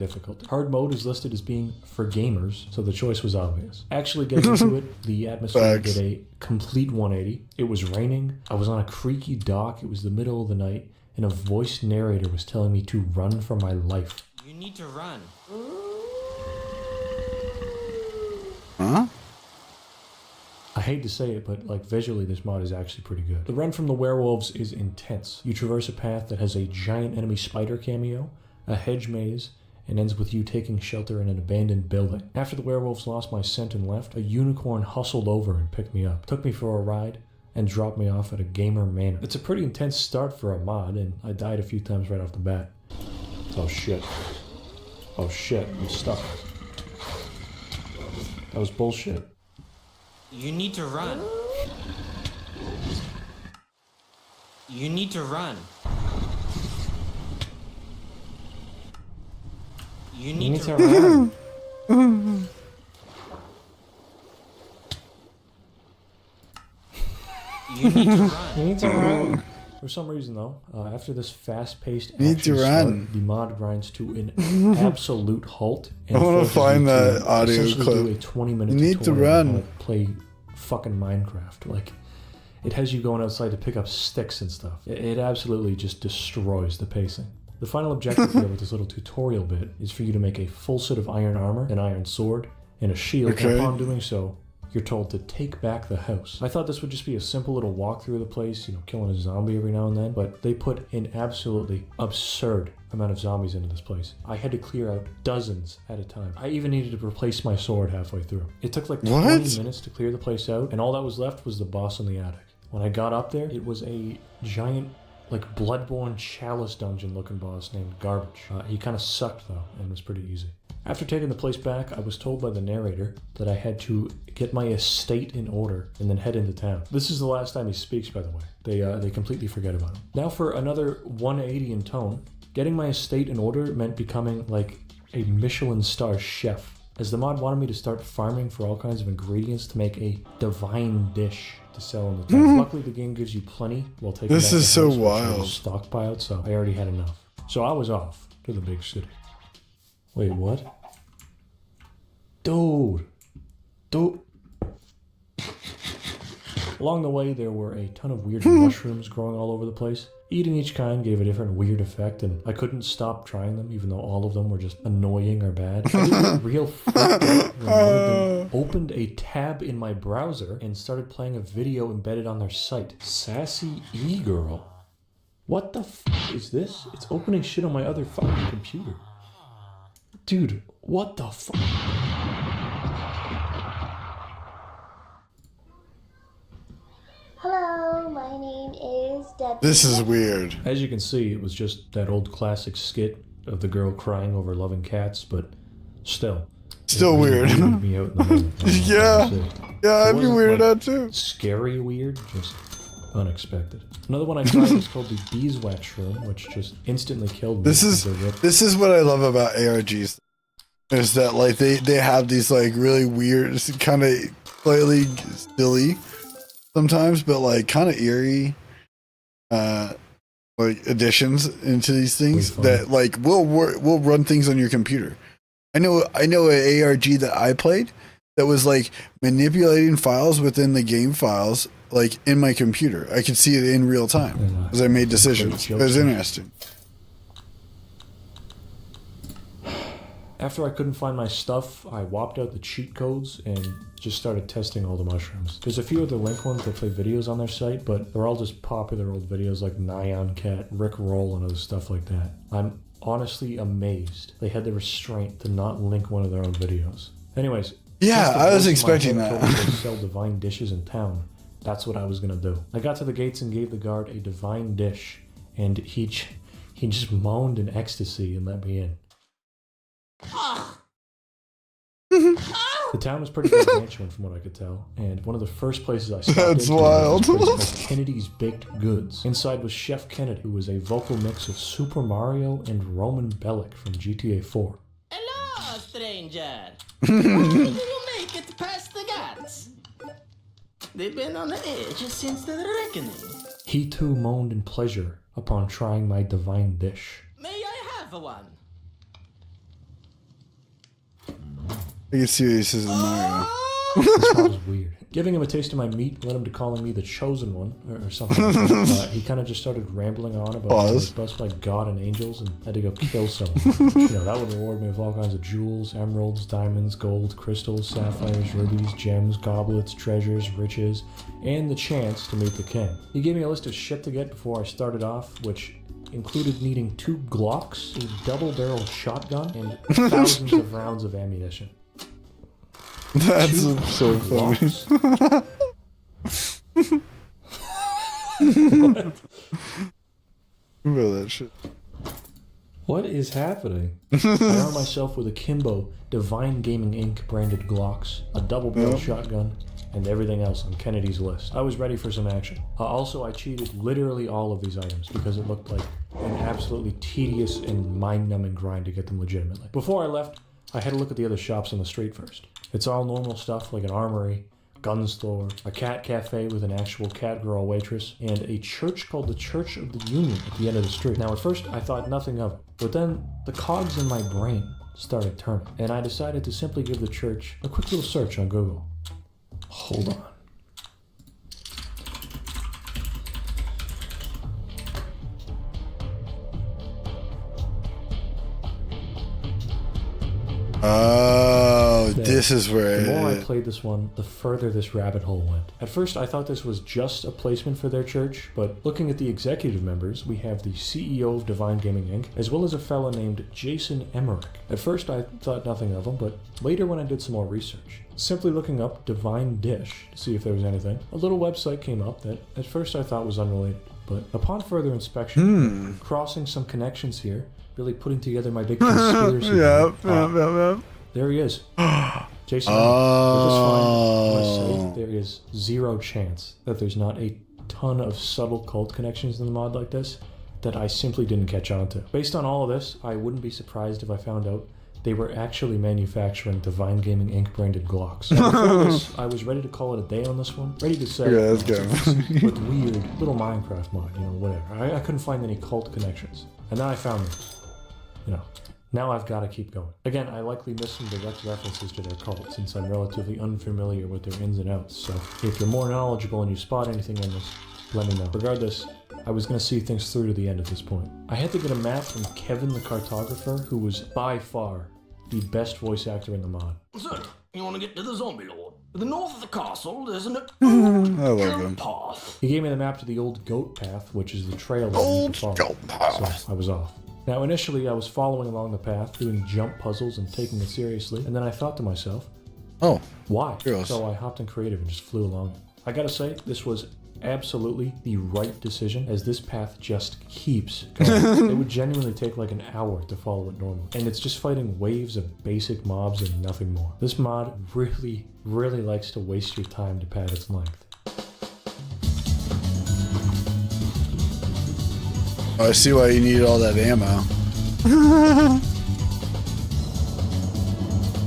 difficulty. Hard mode is listed as being for gamers, so the choice was obvious. Actually getting into it, the atmosphere did a complete 180. It was raining, I was on a creaky dock, it was the middle of the night, and a voice narrator was telling me to run for my life. You need to run. Huh? I hate to say it, but like visually this mod is actually pretty good. The run from the werewolves is intense. You traverse a path that has a giant enemy spider cameo, a hedge maze, and ends with you taking shelter in an abandoned building. After the werewolves lost my scent and left, a unicorn hustled over and picked me up, took me for a ride, and dropped me off at a gamer manor. It's a pretty intense start for a mod, and I died a few times right off the bat. Oh shit. Oh shit, I'm stuck. That was bullshit. You need to run. You need to run. You need to run. You need to run. You need to run. For some reason, though, after this fast-paced action start, the mod grinds to an absolute halt. And I want to find that audio clip. Do a 20-minute you need to run. On how to play fucking Minecraft. Like, it has you going outside to pick up sticks and stuff. It absolutely just destroys the pacing. The final objective here with this little tutorial bit is for you to make a full set of iron armor, an iron sword, and a shield. Okay. And upon doing so, you're told to take back the house. I thought this would just be a simple little walk through the place, you know, killing a zombie every now and then, but they put an absolutely absurd amount of zombies into this place. I had to clear out dozens at a time. I even needed to replace my sword halfway through. It took like 20 minutes to clear the place out, and all that was left was the boss in the attic. When I got up there, it was a giant, like, Bloodborne Chalice dungeon looking boss named Garbage. He kind of sucked though, and was pretty easy. After taking the place back, I was told by the narrator that I had to get my estate in order and then head into town. This is the last time he speaks, by the way. They completely forget about him. Now for another 180 in tone, getting my estate in order meant becoming like a Michelin star chef, as the mod wanted me to start farming for all kinds of ingredients to make a divine dish to sell in the town. Luckily the game gives you plenty while taking This is so wild. Stockpiled, so I already had enough. So I was off to the big city. Wait, what? Dude. Along the way, there were a ton of weird mushrooms growing all over the place. Eating each kind gave a different weird effect, and I couldn't stop trying them, even though all of them were just annoying or bad. I was real freaked out when one of them opened a tab in my browser and started playing a video embedded on their site. Sassy E-Girl. What the f is this? It's opening shit on my other fucking computer. Dude, what the fuck? Hello, my name is Debbie. This is weird. As you can see, it was just that old classic skit of the girl crying over loving cats, but still. Still weird. Weirded me out in the moment. Yeah. Yeah, I'd be weirded out too. Scary weird, just unexpected. Another one I tried was called the beeswax room, which just instantly killed me. This is what I love about ARGs. Is that like they have these like really weird, kind of slightly silly sometimes, but like kind of eerie like additions into these things that like will run things on your computer. I know an ARG that I played that was like manipulating files within the game files like in my computer. I could see it in real time as I made decisions. It was interesting. After I couldn't find my stuff, I whopped out the cheat codes and just started testing all the mushrooms. There's a few other link ones that play videos on their site, but they're all just popular old videos like Nyan Cat, Rick Roll, and other stuff like that. I'm honestly amazed they had the restraint to not link one of their own videos. Anyways, yeah, I was expecting that. To sell divine dishes in town. That's what I was gonna do. I got to the gates and gave the guard a divine dish, and he just moaned in ecstasy and let me in. The town was pretty gargantuan from what I could tell, and one of the first places I stopped That's wild. was called Kennedy's Baked Goods. Inside was Chef Kennedy, who was a vocal mix of Super Mario and Roman Bellic from GTA 4. Hello, stranger. How did you make it past the guards? They've been on the edge since the reckoning. He too moaned in pleasure upon trying my divine dish. May I have one? I can see what he says in Mario. This mod is weird. Giving him a taste of my meat led him to calling me the chosen one, or something like that. He kind of just started rambling on about being blessed by God and angels and had to go kill someone. That would reward me with all kinds of jewels, emeralds, diamonds, gold, crystals, sapphires, rubies, gems, goblets, treasures, riches, and the chance to meet the king. He gave me a list of shit to get before I started off, which included needing 2 Glocks, a double-barreled shotgun, and thousands of rounds of ammunition. That's so funny. Remember that shit. What is happening? I armed myself with a Kimbo Divine Gaming Inc. branded Glocks, a double-barrel shotgun, and everything else on Kennedy's list. I was ready for some action. Also, I cheated literally all of these items because it looked like an absolutely tedious and mind-numbing grind to get them legitimately. Before I left, I had a look at the other shops on the street first. It's all normal stuff like an armory, gun store, a cat cafe with an actual cat girl waitress, and a church called the Church of the Union at the end of the street. Now at first I thought nothing of it, but then the cogs in my brain started turning, and I decided to simply give the church a quick little search on Google. Hold on. Oh, this is where the more I played this one, the further this rabbit hole went. At first, I thought this was just a placement for their church, but looking at the executive members, we have the CEO of Divine Gaming Inc., as well as a fella named Jason Emmerich. At first, I thought nothing of him, but later when I did some more research, simply looking up Divine Dish to see if there was anything, a little website came up that at first I thought was unrelated. But upon further inspection, crossing some connections here, really putting together my big conspiracy. There he is. Jason, with this find, I must say, there is zero chance that there's not a ton of subtle cult connections in the mod like this that I simply didn't catch on to. Based on all of this, I wouldn't be surprised if I found out they were actually manufacturing Divine Gaming Inc. branded Glocks. Now, before this, I was ready to call it a day on this one. Ready to say, let's go. with weird little Minecraft mod, whatever. I couldn't find any cult connections. And then I found them. Now I've got to keep going. Again, I likely missed some direct references to their cult since I'm relatively unfamiliar with their ins and outs. So if you're more knowledgeable and you spot anything in this, let me know. Regardless, I was going to see things through to the end at this point. I had to get a map from Kevin the Cartographer, who was by far the best voice actor in the mod. So, you want to get to the zombie lord? To the north of the castle, there's an I love him. path. He gave me the map to the old goat path, which is the trail Old goat path. So I was off. Now initially I was following along the path, doing jump puzzles and taking it seriously, and then I thought to myself, oh, why? Gross. So I hopped in creative and just flew along it. I gotta say, this was absolutely the right decision, as this path just keeps going. It would genuinely take like an hour to follow it normally, and it's just fighting waves of basic mobs and nothing more. This mod really, really likes to waste your time to pad its length. I see why you need all that ammo.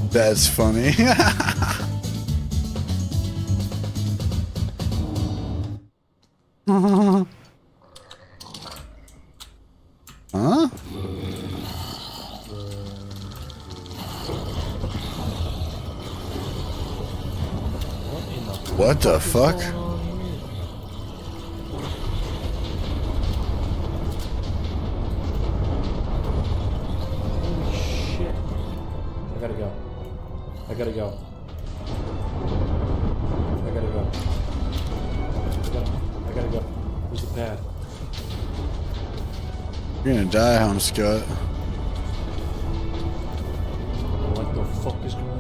That's funny. Huh? What the fuck? I gotta go. I gotta go. Where's the pad? You're gonna die, home Scott. What the fuck is going on?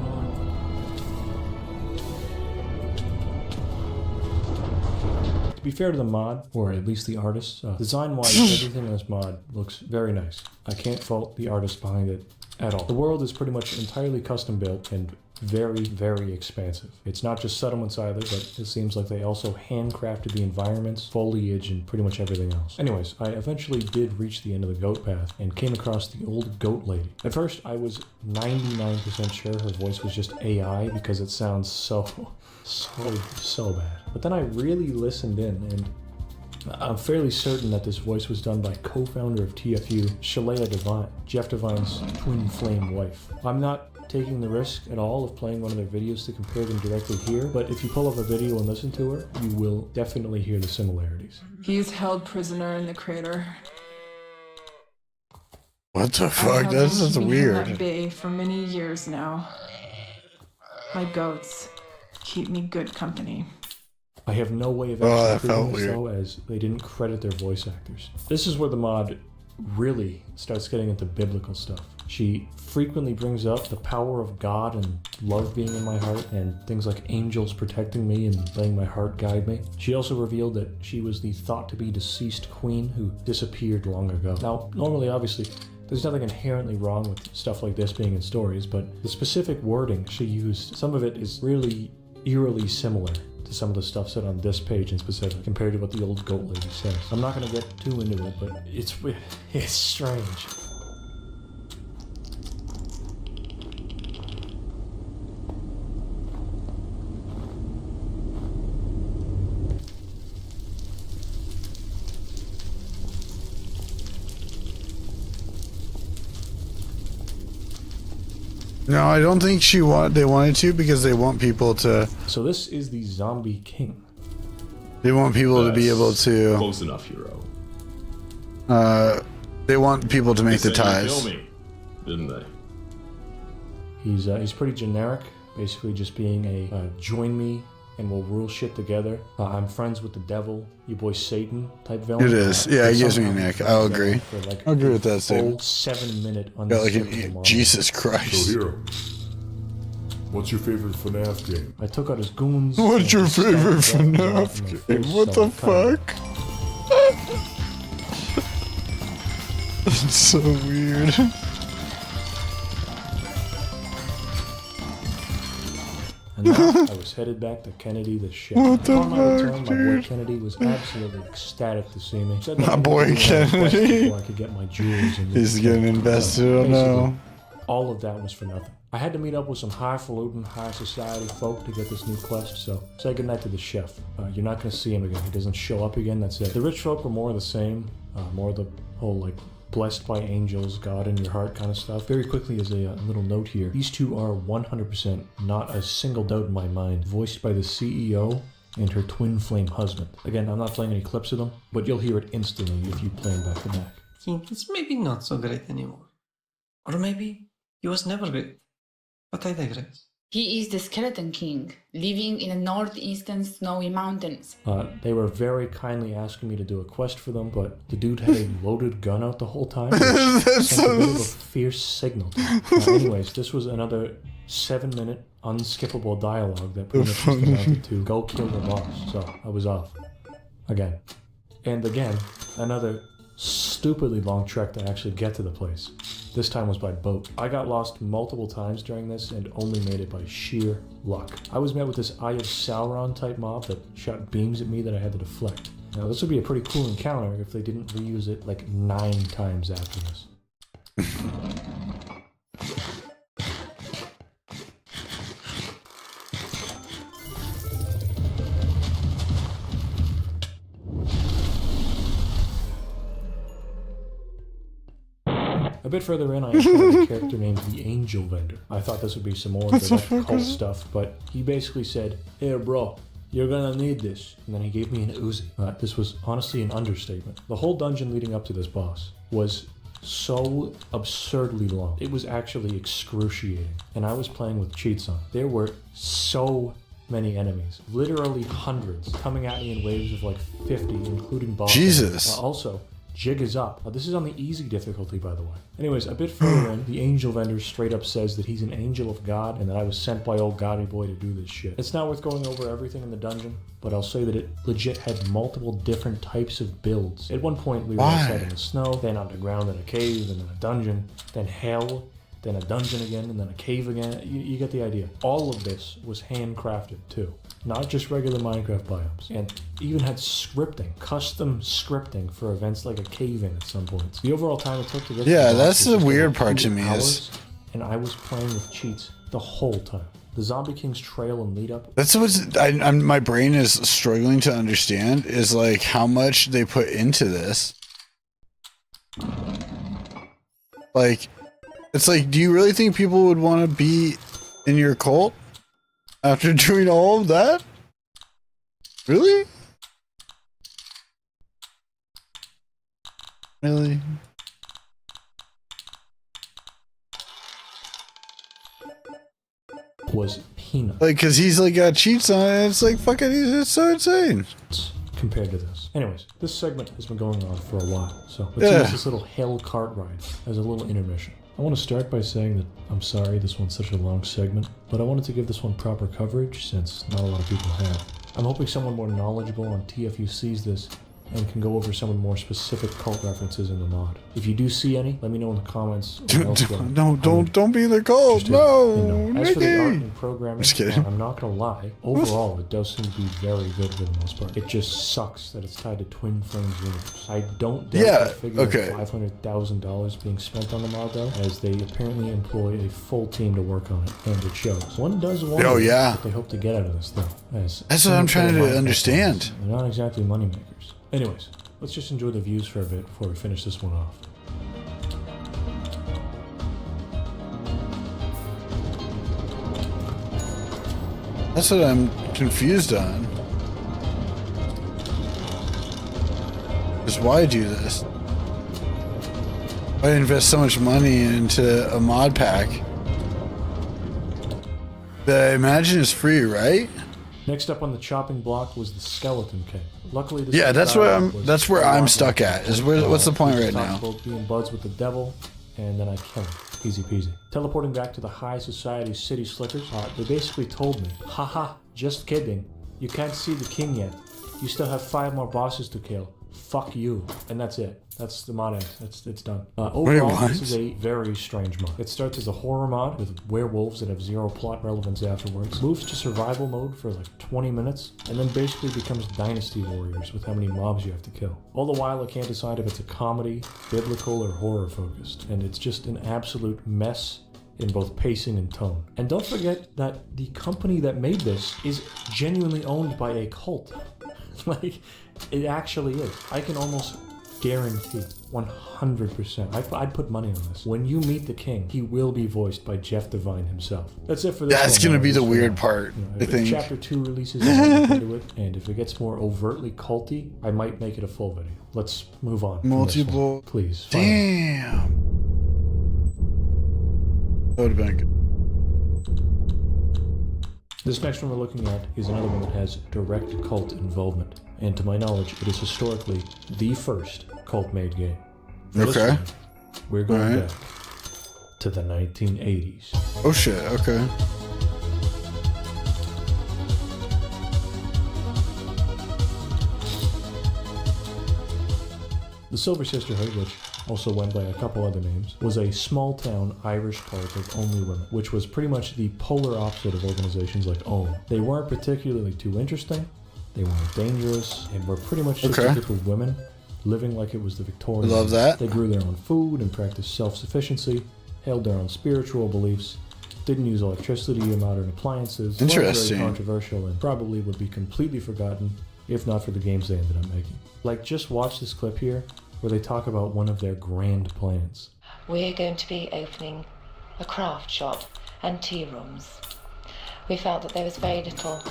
To be fair to the mod, or at least the artist, design-wise, everything in this mod looks very nice. I can't fault the artist behind it at all. The world is pretty much entirely custom built and very, very expansive. It's not just settlements either, but it seems like they also handcrafted the environments, foliage, and pretty much everything else. Anyways, I eventually did reach the end of the goat path and came across the old goat lady. At first, I was 99% sure her voice was just AI because it sounds so bad. But then I really listened in, and I'm fairly certain that this voice was done by co-founder of TFU, Shalea Devine, Jeff Devine's twin flame wife. I'm not taking the risk at all of playing one of their videos to compare them directly here, but if you pull up a video and listen to her, you will definitely hear the similarities. He is held prisoner in the crater. What the fuck? That's just weird. At bay for many years now. My goats keep me good company. I have no way of that actually felt proving this weird. though, as they didn't credit their voice actors. This is where the mod really starts getting into biblical stuff. She frequently brings up the power of God and love being in my heart, and things like angels protecting me and letting my heart guide me. She also revealed that she was the thought-to-be deceased queen who disappeared long ago. Now, normally, obviously, there's nothing inherently wrong with stuff like this being in stories, but the specific wording she used, some of it is really eerily similar to some of the stuff said on this page in specific compared to what the old goat lady says. I'm not going to get too into it, but it's strange. No, I don't think they wanted to because they want people to. So this is the Zombie King. They want people to be able to. Close enough, hero. They want people to make the They said you'd ties. kill me, didn't they? He's pretty generic, basically just being a join me and we'll rule shit together. I'm friends with the devil, you boy Satan type villain. It is. Yeah, it gives me somehow an ick. he's I'll done agree. for like I'll agree with that a statement. full 7-minute Got like unskippable monologue. Jesus So Christ. hero, what's your favorite FNAF game? I took out his goons. What's and your stabbed favorite them in the FNAF face, game? What so the kinda- fuck? That's so weird. And now I was headed back to Kennedy the Chef. What the On my fuck, return, my boy dude? Kennedy was absolutely ecstatic to see me. Said that My he boy was doing a quest Kennedy. before I could get my jewels and He's getting invested. Oh no. all of that was for nothing. I had to meet up with some highfalutin, high society folk to get this new quest, so say goodnight to the chef. You're not going to see him again. He doesn't show up again, that's it. The rich folk were more of the same, more of the whole, like, blessed by angels, God in your heart kind of stuff. Very quickly, as a little note here, these two are 100%, not a single doubt in my mind, voiced by the CEO and her twin flame husband. Again, I'm not playing any clips of them, but you'll hear it instantly if you play them back to back. King is maybe not so great anymore. Or maybe he was never great. But I digress. He is the Skeleton King, living in the northeastern snowy mountains. They were very kindly asking me to do a quest for them, but the dude had a loaded gun out the whole time, which sent a bit of a fierce signal to me. Anyways, this was another 7-minute unskippable dialogue that pretty much just amounted to go kill the boss, so I was off. Again. And again, another stupidly long trek to actually get to the place. This time was by boat. I got lost multiple times during this and only made it by sheer luck. I was met with this Eye of Sauron type mob that shot beams at me that I had to deflect. Now this would be a pretty cool encounter if they didn't reuse it like 9 times after this. A bit further in, I encountered a character named the Angel Vendor. I thought this would be some more of the like, cult stuff, but he basically said, "Here, bro, you're gonna need this." And then he gave me an Uzi. This was honestly an understatement. The whole dungeon leading up to this boss was so absurdly long. It was actually excruciating. And I was playing with cheats on. There were so many enemies, literally hundreds, coming at me in waves of like 50, including bosses. Jesus. Also, jig is up. This is on the easy difficulty, by the way. Anyways, a bit further in, the angel vendor straight up says that he's an angel of God and that I was sent by old Goddy Boy to do this shit. It's not worth going over everything in the dungeon, but I'll say that it legit had multiple different types of builds. At one point, we were outside in the snow, then underground in a cave, and then a dungeon, then hell, then a dungeon again, and then a cave again. You get the idea. All of this was handcrafted too. Not just regular Minecraft biomes. And even had scripting, custom scripting for events like a cave-in at some points. The overall time it took to get Yeah, to the boss that's was the just weird over part 2 to me is- hours, and I was playing with cheats the whole time. The Zombie King's trail and lead up. That's what my brain is struggling to understand is like how much they put into this. Like, it's like, do you really think people would want to be in your cult after doing all of that? Really? Really? Was peanut. Like, cause he's like got cheats on it. It's like fucking, it's so insane. Compared to this. Anyways, this segment has been going on for a while, so let's use this little hell cart ride as a little intermission. I want to start by saying that I'm sorry this one's such a long segment, but I wanted to give this one proper coverage since not a lot of people have. I'm hoping someone more knowledgeable on TFU sees this and can go over some of the more specific cult references in the mod. If you do see any, let me know in the comments. No, don't be the cult. No, As for the art and programming, just kidding. I'm not gonna lie. Overall, it does seem to be very good for the most part. It just sucks that it's tied to Twin Flames universe. I don't doubt the figure of $500,000 being spent on the mod though, as they apparently employ a full team to work on it, and it shows. One does wonder what they hope to get out of this though. That's what I'm trying to understand. They're not exactly moneymakers. Anyways, let's just enjoy the views for a bit before we finish this one off. That's what I'm confused on. Just why do this? Why invest so much money into a mod pack that I imagine is free, right? Next up on the chopping block was the Skeleton King. Luckily, this that's where I'm stuck at. Is what's the point right now? About being buds with the devil, and then I kill him. Easy peasy. Teleporting back to the high society city slickers, they basically told me, haha, just kidding. You can't see the king yet. You still have 5 more bosses to kill. Fuck you. And that's it. That's the mod. It's done. Overall, this is a very strange mod. It starts as a horror mod with werewolves that have 0 plot relevance afterwards. Moves to survival mode for like 20 minutes, and then basically becomes Dynasty Warriors with how many mobs you have to kill. All the while, I can't decide if it's a comedy, biblical, or horror focused. And it's just an absolute mess in both pacing and tone. And don't forget that the company that made this is genuinely owned by a cult. Like, it actually is. I can almost guarantee 100%. I'd put money on this. When you meet the king, he will be voiced by Jeff Devine himself. That's it for this. That's gonna be the weird part. I think. If Chapter 2 releases, I'll into it, and if it gets more overtly culty, I might make it a full video. Let's move on. Multiple. Please. Damn. That would have been good. This next one we're looking at is another one that has direct cult involvement, and to my knowledge, it is historically the first cult-made game. For this one, we're going back to the 1980s. Oh shit, okay. The Silver Sisterhood, which also went by a couple other names, was a small-town Irish cult of only women, which was pretty much the polar opposite of organizations like OWN. They weren't particularly too interesting, they weren't dangerous, and were pretty much just a group of women living like it was the Victorians. Love that. They grew their own food and practiced self-sufficiency, held their own spiritual beliefs, didn't use electricity or modern appliances. Interesting. Very controversial and probably would be completely forgotten if not for the games they ended up making. Like, just watch this clip here where they talk about one of their grand plans. We're going to be opening a craft shop and tea rooms. We felt that there was very little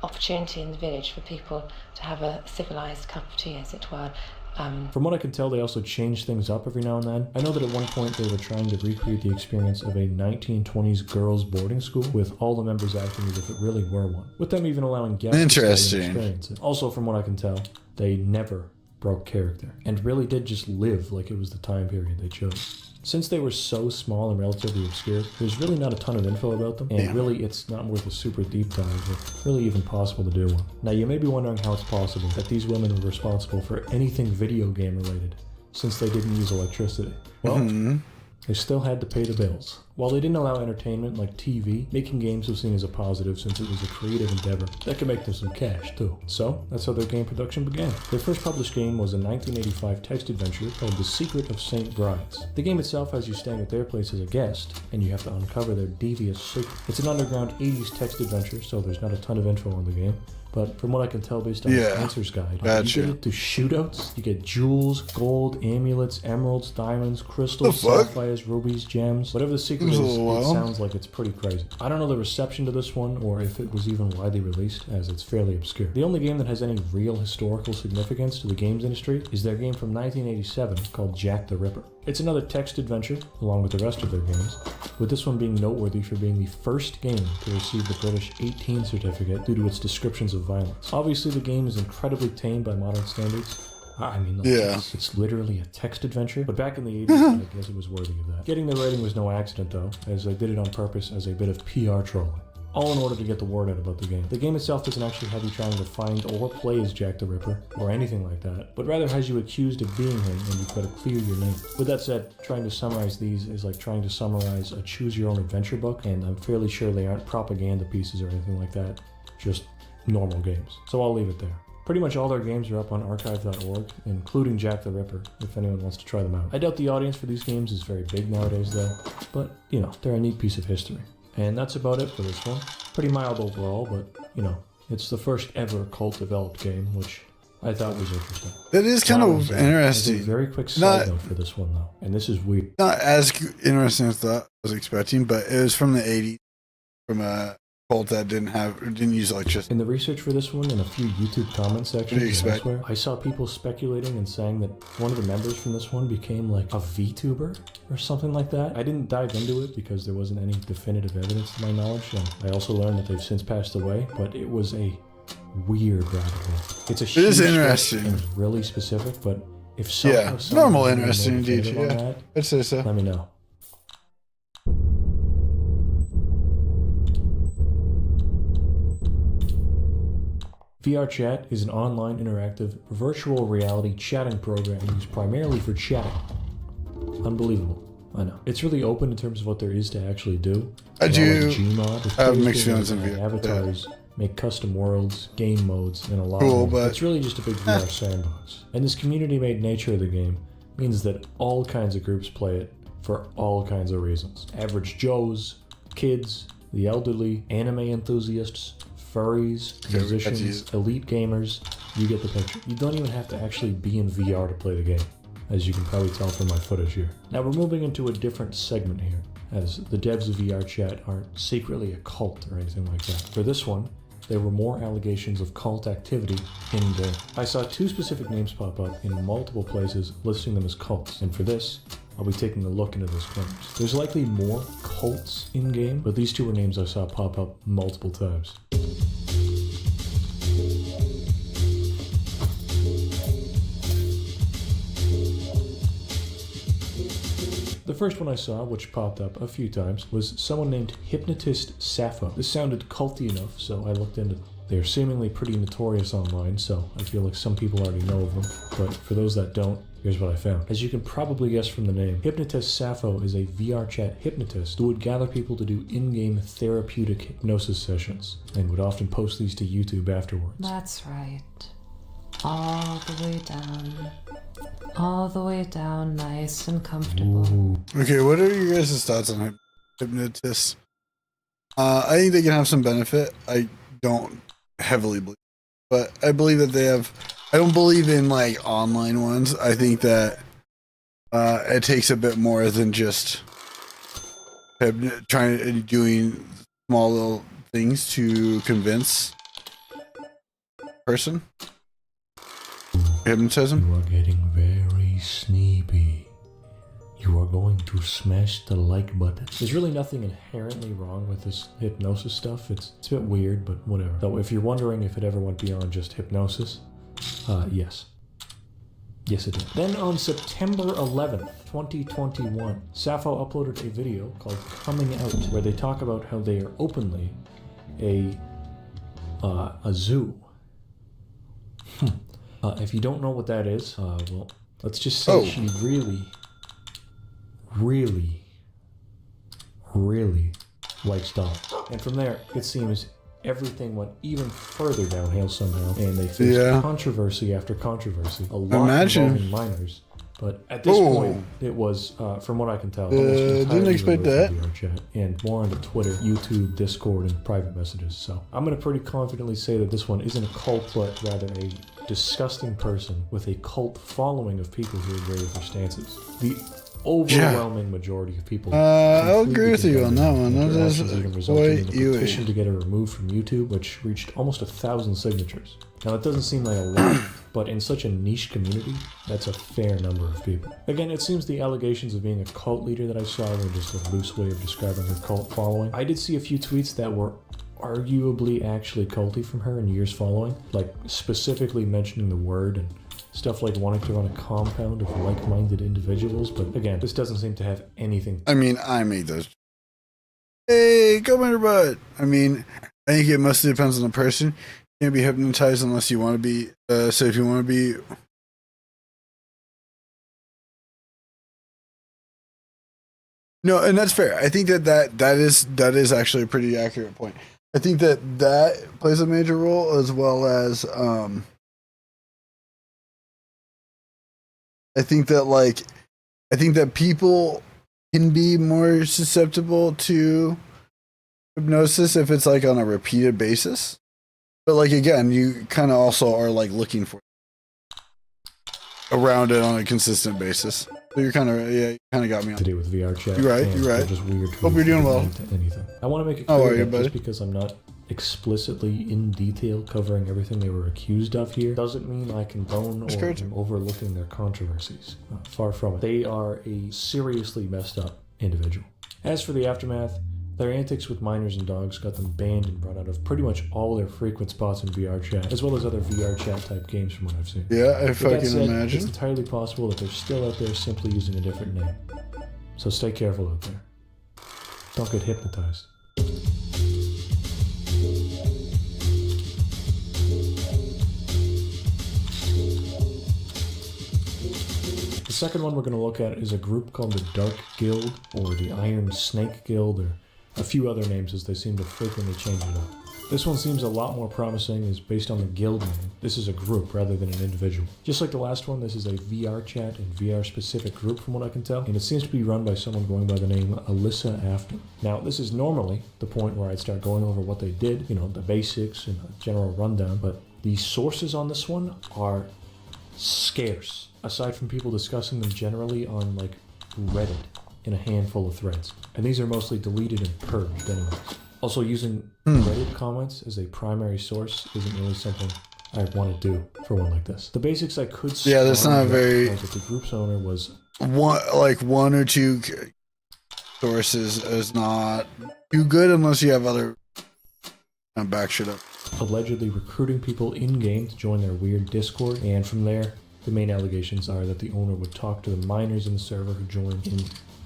opportunity in the village for people to have a civilized cup of tea, as it were. From what I can tell, they also change things up every now and then. I know that at one point they were trying to recreate the experience of a 1920s girls' boarding school, with all the members acting as if it really were one, with them even allowing guests to stay and experience it. Also, from what I can tell, they never broke character, and really did just live like it was the time period they chose. Since they were so small and relatively obscure, there's really not a ton of info about them, and really it's not worth a super deep dive, or really even possible to do one. Now you may be wondering how it's possible that these women were responsible for anything video game related, since they didn't use electricity. Well, they still had to pay the bills. While they didn't allow entertainment like TV, making games was seen as a positive since it was a creative endeavor that could make them some cash too. So that's how their game production began. Their first published game was a 1985 text adventure called The Secret of St. Bride's. The game itself has you staying at their place as a guest, and you have to uncover their devious secret. It's an underground 80s text adventure, so there's not a ton of info on the game. But from what I can tell based on the answers guide, you get into shootouts, you get jewels, gold, amulets, emeralds, diamonds, crystals, sapphires, rubies, gems. Whatever the secret is, it sounds like it's pretty crazy. I don't know the reception to this one or if it was even widely released, as it's fairly obscure. The only game that has any real historical significance to the games industry is their game from 1987 called Jack the Ripper. It's another text adventure, along with the rest of their games, with this one being noteworthy for being the first game to receive the British 18 certificate due to its descriptions of violence. Obviously, the game is incredibly tame by modern standards. I mean, it's literally a text adventure, but back in the 80s, I guess it was worthy of that. Getting the rating was no accident, though, as I did it on purpose as a bit of PR trolling. All in order to get the word out about the game. The game itself doesn't actually have you trying to find or play as Jack the Ripper, or anything like that, but rather has you accused of being him and you've got to clear your name. With that said, trying to summarize these is like trying to summarize a choose-your-own-adventure book, and I'm fairly sure they aren't propaganda pieces or anything like that, just normal games. So I'll leave it there. Pretty much all their games are up on archive.org, including Jack the Ripper, if anyone wants to try them out. I doubt the audience for these games is very big nowadays though, but, you know, they're a neat piece of history. And that's about it for this one. Pretty mild overall, but, you know, it's the first ever cult-developed game, which I thought was interesting. That is kind of interesting. A very quick side note for this one, though, and this is weird. Not as interesting as I was expecting, but it was from the 80s, from a cult that didn't use electricity. In the research for this one, in a few YouTube comment sections and elsewhere, I saw people speculating and saying that one of the members from this one became like a VTuber or something like that. I didn't dive into it because there wasn't any definitive evidence to my knowledge, and I also learned that they've since passed away, but it was a weird rabbit hole. It's a huge, it is interesting and really specific, but if so, normal interesting indeed. I'd say so. Let me know. VR Chat is an online interactive virtual reality chatting program used primarily for chatting. Unbelievable. I know. It's really open in terms of what there is to actually do. I do have mixed feelings in VR. Avatars, make custom worlds, game modes, and a lot more. But it's really just a big VR sandbox. And this community-made nature of the game means that all kinds of groups play it for all kinds of reasons. Average Joes, kids, the elderly, anime enthusiasts, furries, musicians, elite gamers, you get the picture. You don't even have to actually be in VR to play the game, as you can probably tell from my footage here. Now we're moving into a different segment here, as the devs of VR Chat aren't secretly a cult or anything like that. For this one, there were more allegations of cult activity in-game. I saw two specific names pop up in multiple places listing them as cults, and for this, I'll be taking a look into those claims. There's likely more cults in-game, but these two were names I saw pop up multiple times. The first one I saw, which popped up a few times, was someone named Hypnotist Sappho. This sounded culty enough, so I looked into them. They're seemingly pretty notorious online, so I feel like some people already know of them, but for those that don't, here's what I found. As you can probably guess from the name, Hypnotist Sappho is a VR chat hypnotist who would gather people to do in-game therapeutic hypnosis sessions, and would often post these to YouTube afterwards. That's right. All the way down. All the way down, nice and comfortable. Ooh. Okay, what are your guys' thoughts on hypnotists? I think they can have some benefit. I don't heavily believe, but I believe that they have. I don't believe in like online ones. I think that it takes a bit more than just doing small little things to convince a person. Hypnotism. You are getting very sleepy. You are going to smash the like button. There's really nothing inherently wrong with this hypnosis stuff. It's a bit weird, but whatever. Though if you're wondering if it ever went beyond just hypnosis, yes. Yes, it did. Then on September 11th, 2021, Sappho uploaded a video called Coming Out, where they talk about how they are openly a zoo. If you don't know what that is, well, let's just say she really really likes dogs. And from there, it seems everything went even further downhill somehow, and they faced controversy after controversy, a lot involving minors. But at this point, it was, from what I can tell, didn't expect that. VR chat and more onto Twitter, YouTube, Discord, and private messages. So I'm going to pretty confidently say that this one isn't a cult, but rather a disgusting person with a cult following of people who agree with their stances. The overwhelming majority of people. I'll agree with you on that one. That is even resulted in a petition to get her removed from YouTube, which reached almost 1,000 signatures. Now, it doesn't seem like a lot, but in such a niche community, that's a fair number of people. Again, it seems the allegations of being a cult leader that I saw were just a loose way of describing her cult following. I did see a few tweets that were arguably actually culty from her in years following, like specifically mentioning the word and stuff like wanting to run a compound of like-minded individuals, but again, this doesn't seem to have anything. I mean, I made those. Hey, come on your butt. I mean, I think it mostly depends on the person. You can't be hypnotized unless you want to be. So if you want to be. No, and that's fair. I think that is actually a pretty accurate point. I think that plays a major role, as well as I think that people can be more susceptible to hypnosis if it's like on a repeated basis. But like, again, you kind of also are like looking for around it on a consistent basis. So you're kind of, you kind of got me on. To do with VR chat. You're right. Just weird. Hope you're doing well. Anything. I want to make it clear that just because I'm not explicitly in detail covering everything they were accused of here doesn't mean I condone or am overlooking their controversies. Far from it. They are a seriously messed up individual. As for the aftermath, their antics with minors and dogs got them banned and run out of pretty much all their frequent spots in VR chat, as well as other VR chat type games from what I've seen. Yeah, if I can imagine. It's entirely possible that they're still out there simply using a different name. So stay careful out there. Don't get hypnotized. The second one we're going to look at is a group called the Dark Guild, or the Iron Snake Guild, or a few other names as they seem to frequently change it up. This one seems a lot more promising, is based on the guild name. This is a group rather than an individual. Just like the last one, this is a VR chat and VR specific group from what I can tell, and it seems to be run by someone going by the name Alyssa Afton. Now, this is normally the point where I'd start going over what they did, you know, the basics and a general rundown, but the sources on this one are scarce, aside from people discussing them generally on like Reddit in a handful of threads. And these are mostly deleted and purged anyways. Also, using Reddit comments as a primary source isn't really something I want to do for one like this. The basics I could say that's not very. That the group's owner was one or two sources is not too good unless you have other back shit up. Allegedly recruiting people in-game to join their weird Discord, and from there, the main allegations are that the owner would talk to the minors in the server who joined in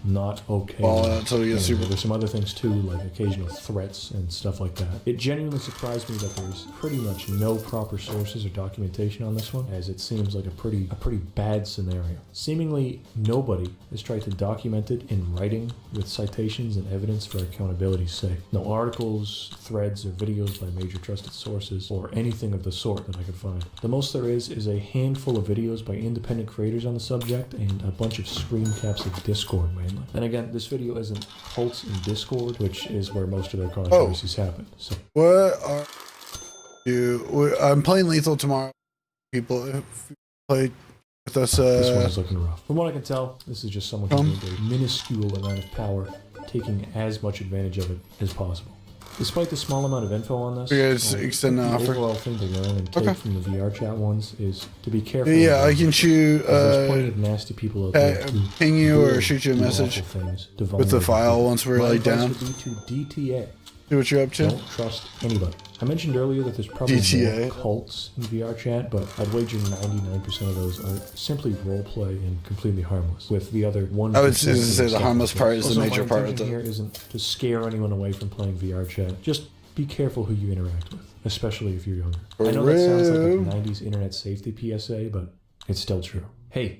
not okay. There's some other things too, like occasional threats and stuff like that. It genuinely surprised me that there's pretty much no proper sources or documentation on this one, as it seems like a pretty bad scenario. Seemingly nobody has tried to document it in writing with citations and evidence for accountability's sake. No articles, threads, or videos by major trusted sources, or anything of the sort that I could find. The most there is a handful of videos by independent creators on the subject, and a bunch of screen caps of Discord mainly. And again, this video isn't cults in Discord, which is where most of their controversies happen. So, what are you? I'm playing Lethal tomorrow. People, if you play with us. This one is looking rough. From what I can tell, this is just someone who gained a minuscule amount of power, taking as much advantage of it as possible. Despite the small amount of info on this, extend the offer. overall thing to learn and take from the VR chat ones is to be careful. Yeah, I can shoot. There's plenty of nasty people out there. Ping you or shoot you a message with the file once we're like down. My advice would be to DTA. See what you're up to. Don't trust anybody. I mentioned earlier that there's probably more cults in VR chat, but I'd wager 99% of those are simply roleplay and completely harmless. With the other 1%. I would say the harmless part is the major part of the. Here isn't to scare anyone away from playing VR chat. Just be careful who you interact with, especially if you're younger. I know that sounds like a 90s internet safety PSA, but it's still true. Hey,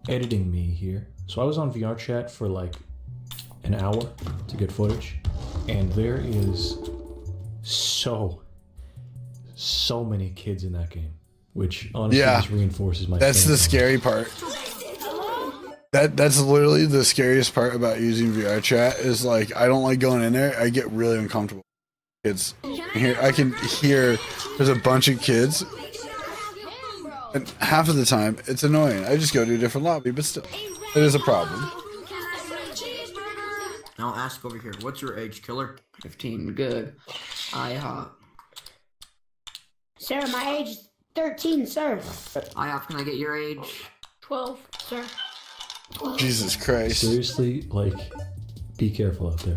editing me here. So I was on VR chat for like an hour to get footage, and there is so many kids in that game, which honestly just reinforces my. That's the fandom. scary part. That's literally the scariest part about using VR chat is like I don't like going in there. I get really uncomfortable. Kids, I can hear there's a bunch of kids, and half of the time it's annoying. I just go to a different lobby, but still, it is a problem. I'll ask over here. What's your age, killer? 15. Good. IHOP. Sir, my age is 13, sir. IHOP, can I get your age? 12, sir. Jesus Christ. Seriously, like, be careful out there.